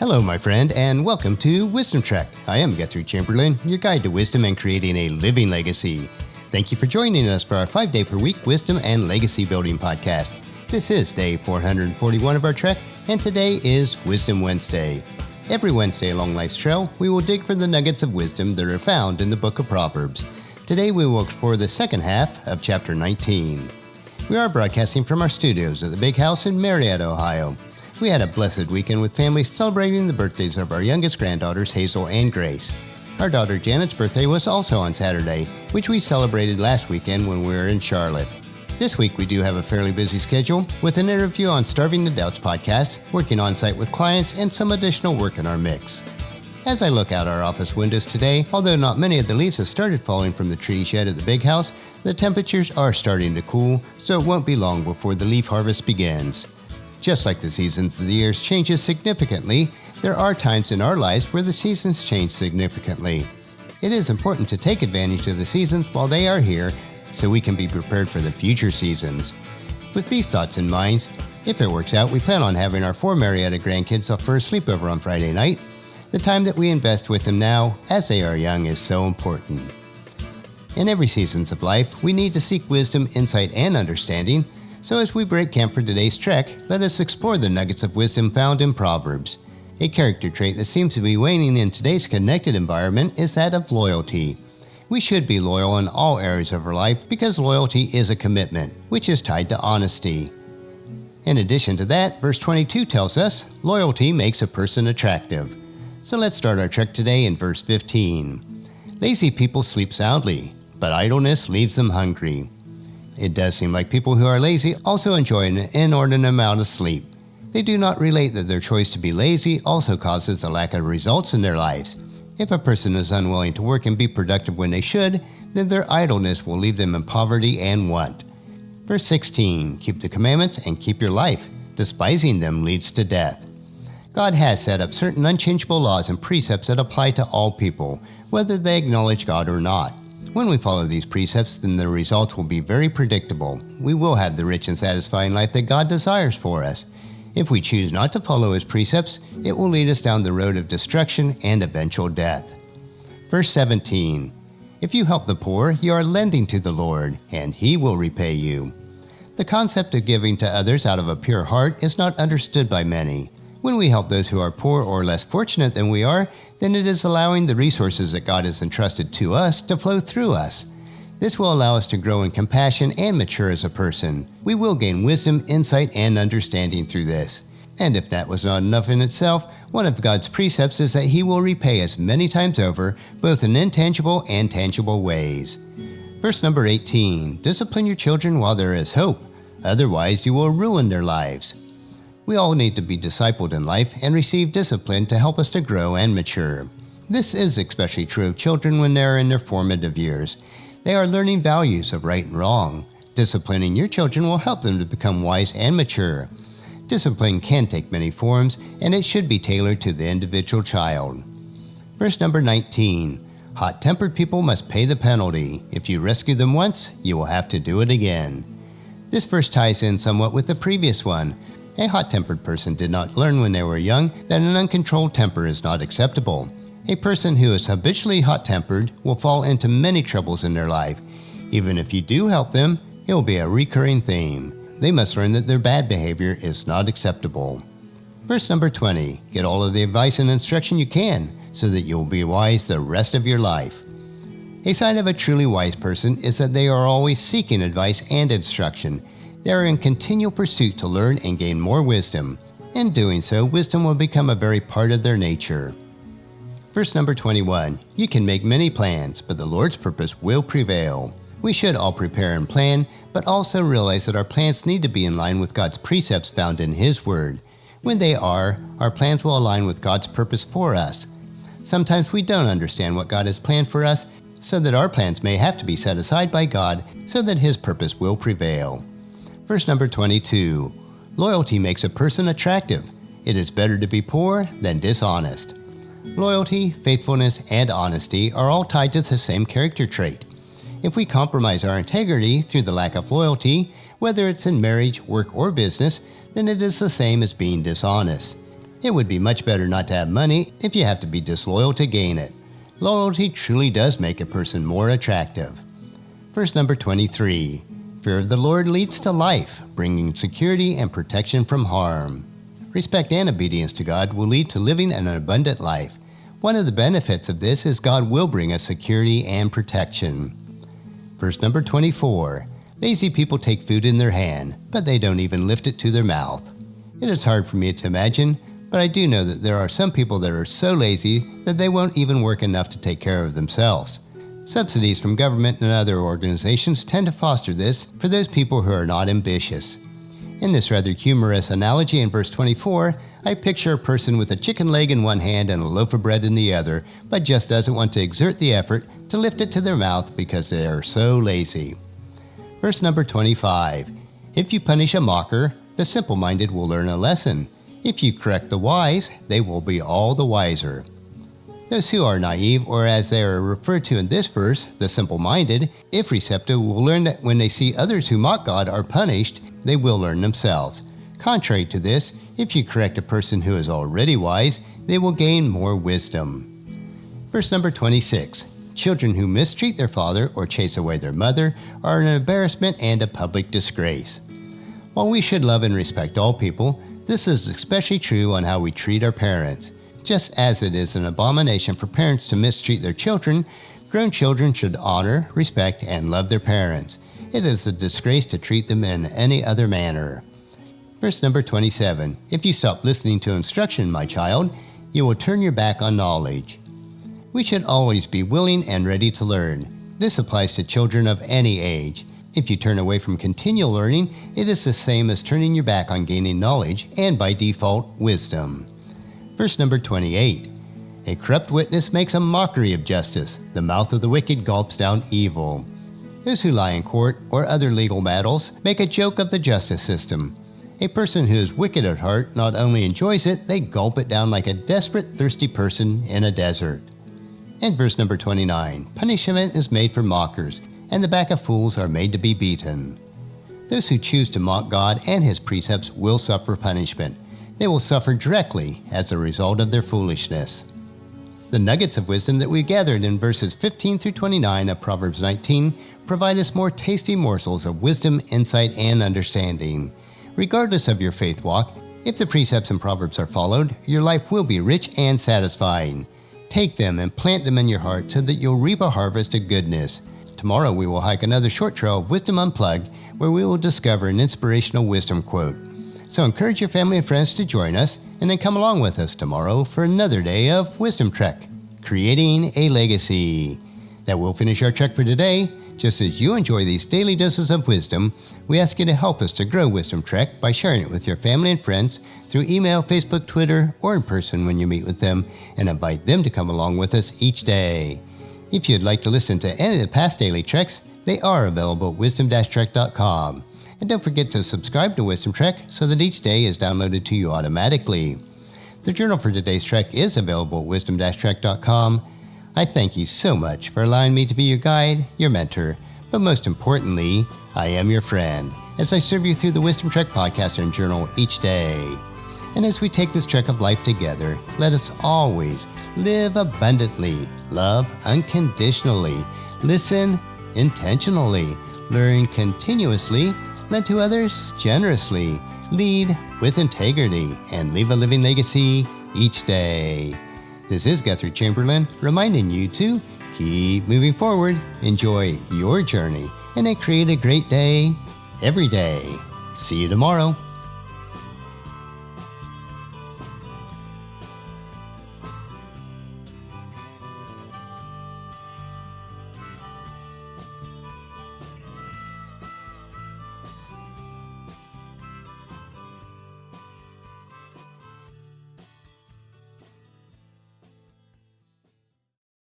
Hello, my friend, and welcome to Wisdom Trek. I am Guthrie Chamberlain, your guide to wisdom and creating a living legacy. Thank you for joining us for our 5-day per week wisdom and legacy building podcast. This is day 441 of our trek, and today is Wisdom Wednesday. Every Wednesday along life's trail, we will dig for the nuggets of wisdom that are found in the book of Proverbs. Today we will explore the second half of chapter 19. We are broadcasting from our studios at the Big House in Marietta, Ohio. We had a blessed weekend with family celebrating the birthdays of our youngest granddaughters, Hazel and Grace. Our daughter Janet's birthday was also on Saturday, which we celebrated last weekend when we were in Charlotte. This week we do have a fairly busy schedule with an interview on Starving the Doubts podcast, working on site with clients, and some additional work in our mix. As I look out our office windows today, although not many of the leaves have started falling from the trees yet at the Big House, the temperatures are starting to cool, so it won't be long before the leaf harvest begins. Just like the seasons of the years changes significantly, there are times in our lives where the seasons change significantly. It is important to take advantage of the seasons while they are here so we can be prepared for the future seasons. With these thoughts in mind, if it works out, we plan on having our 4 Marietta grandkids up for a sleepover on Friday night. The time that we invest with them now, as they are young, is so important. In every seasons of life, we need to seek wisdom, insight, and understanding. So as we break camp for today's trek, let us explore the nuggets of wisdom found in Proverbs. A character trait that seems to be waning in today's connected environment is that of loyalty. We should be loyal in all areas of our life because loyalty is a commitment, which is tied to honesty. In addition to that, verse 22 tells us, loyalty makes a person attractive. So let's start our trek today in verse 15. Lazy people sleep soundly, but idleness leaves them hungry. It does seem like people who are lazy also enjoy an inordinate amount of sleep. They do not relate that their choice to be lazy also causes a lack of results in their lives. If a person is unwilling to work and be productive when they should, then their idleness will leave them in poverty and want. Verse 16, keep the commandments and keep your life. Despising them leads to death. God has set up certain unchangeable laws and precepts that apply to all people, whether they acknowledge God or not. When we follow these precepts, then the results will be very predictable. We will have the rich and satisfying life that God desires for us. If we choose not to follow His precepts, it will lead us down the road of destruction and eventual death. Verse 17, if you help the poor, you are lending to the Lord, and He will repay you. The concept of giving to others out of a pure heart is not understood by many. When we help those who are poor or less fortunate than we are, then it is allowing the resources that God has entrusted to us to flow through us. This will allow us to grow in compassion and mature as a person. We will gain wisdom, insight, and understanding through this. And if that was not enough in itself, one of God's precepts is that He will repay us many times over, both in intangible and tangible ways. Verse number 18, discipline your children while there is hope. Otherwise, you will ruin their lives. We all need to be discipled in life and receive discipline to help us to grow and mature. This is especially true of children when they are in their formative years. They are learning values of right and wrong. Disciplining your children will help them to become wise and mature. Discipline can take many forms, and it should be tailored to the individual child. Verse number 19, hot-tempered people must pay the penalty. If you rescue them once, you will have to do it again. This verse ties in somewhat with the previous one. A hot-tempered person did not learn when they were young that an uncontrolled temper is not acceptable. A person who is habitually hot-tempered will fall into many troubles in their life. Even if you do help them, it will be a recurring theme. They must learn that their bad behavior is not acceptable. Verse number 20, get all of the advice and instruction you can so that you will be wise the rest of your life. A sign of a truly wise person is that they are always seeking advice and instruction. They are in continual pursuit to learn and gain more wisdom. In doing so, wisdom will become a very part of their nature. Verse number 21, you can make many plans, but the Lord's purpose will prevail. We should all prepare and plan, but also realize that our plans need to be in line with God's precepts found in His Word. When they are, our plans will align with God's purpose for us. Sometimes we don't understand what God has planned for us, so that our plans may have to be set aside by God so that His purpose will prevail. Verse number 22, loyalty makes a person attractive. It is better to be poor than dishonest. Loyalty, faithfulness, and honesty are all tied to the same character trait. If we compromise our integrity through the lack of loyalty, whether it's in marriage, work, or business, then it is the same as being dishonest. It would be much better not to have money if you have to be disloyal to gain it. Loyalty truly does make a person more attractive. Verse number 23. Fear of the Lord leads to life, bringing security and protection from harm. Respect and obedience to God will lead to living an abundant life. One of the benefits of this is God will bring us security and protection. Verse number 24. Lazy people take food in their hand, but they don't even lift it to their mouth. It is hard for me to imagine, but I do know that there are some people that are so lazy that they won't even work enough to take care of themselves. Subsidies from government and other organizations tend to foster this for those people who are not ambitious. In this rather humorous analogy in verse 24, I picture a person with a chicken leg in one hand and a loaf of bread in the other, but just doesn't want to exert the effort to lift it to their mouth because they are so lazy. Verse number 25. If you punish a mocker, the simple-minded will learn a lesson. If you correct the wise, they will be all the wiser. Those who are naive, or as they are referred to in this verse, the simple-minded, if receptive, will learn that when they see others who mock God are punished, they will learn themselves. Contrary to this, if you correct a person who is already wise, they will gain more wisdom. Verse number 26. Children who mistreat their father or chase away their mother are an embarrassment and a public disgrace. While we should love and respect all people, this is especially true on how we treat our parents. Just as it is an abomination for parents to mistreat their children, grown children should honor, respect, and love their parents. It is a disgrace to treat them in any other manner. Verse number 27. If you stop listening to instruction, my child, you will turn your back on knowledge. We should always be willing and ready to learn. This applies to children of any age. If you turn away from continual learning, it is the same as turning your back on gaining knowledge and, by default, wisdom. Verse number 28. A corrupt witness makes a mockery of justice. The mouth of the wicked gulps down evil. Those who lie in court or other legal battles make a joke of the justice system. A person who is wicked at heart not only enjoys it, they gulp it down like a desperate, thirsty person in a desert. And verse number 29. Punishment is made for mockers, and the back of fools are made to be beaten. Those who choose to mock God and His precepts will suffer punishment. They will suffer directly as a result of their foolishness. The nuggets of wisdom that we gathered in verses 15 through 29 of Proverbs 19 provide us more tasty morsels of wisdom, insight, and understanding. Regardless of your faith walk, if the precepts in Proverbs are followed, your life will be rich and satisfying. Take them and plant them in your heart so that you'll reap a harvest of goodness. Tomorrow we will hike another short trail of Wisdom Unplugged, where we will discover an inspirational wisdom quote. So encourage your family and friends to join us, and then come along with us tomorrow for another day of Wisdom Trek, Creating a Legacy. That will finish our trek for today. Just as you enjoy these daily doses of wisdom, we ask you to help us to grow Wisdom Trek by sharing it with your family and friends through email, Facebook, Twitter, or in person when you meet with them, and invite them to come along with us each day. If you'd like to listen to any of the past daily treks, they are available at wisdom-trek.com. And don't forget to subscribe to Wisdom Trek so that each day is downloaded to you automatically. The journal for today's trek is available at wisdom-trek.com. I thank you so much for allowing me to be your guide, your mentor, but most importantly, I am your friend as I serve you through the Wisdom Trek podcast and journal each day. And as we take this trek of life together, let us always live abundantly, love unconditionally, listen intentionally, learn continuously, lend to others generously, lead with integrity, and leave a living legacy each day. This is Guthrie Chamberlain reminding you to keep moving forward, enjoy your journey, and then create a great day every day. See you tomorrow.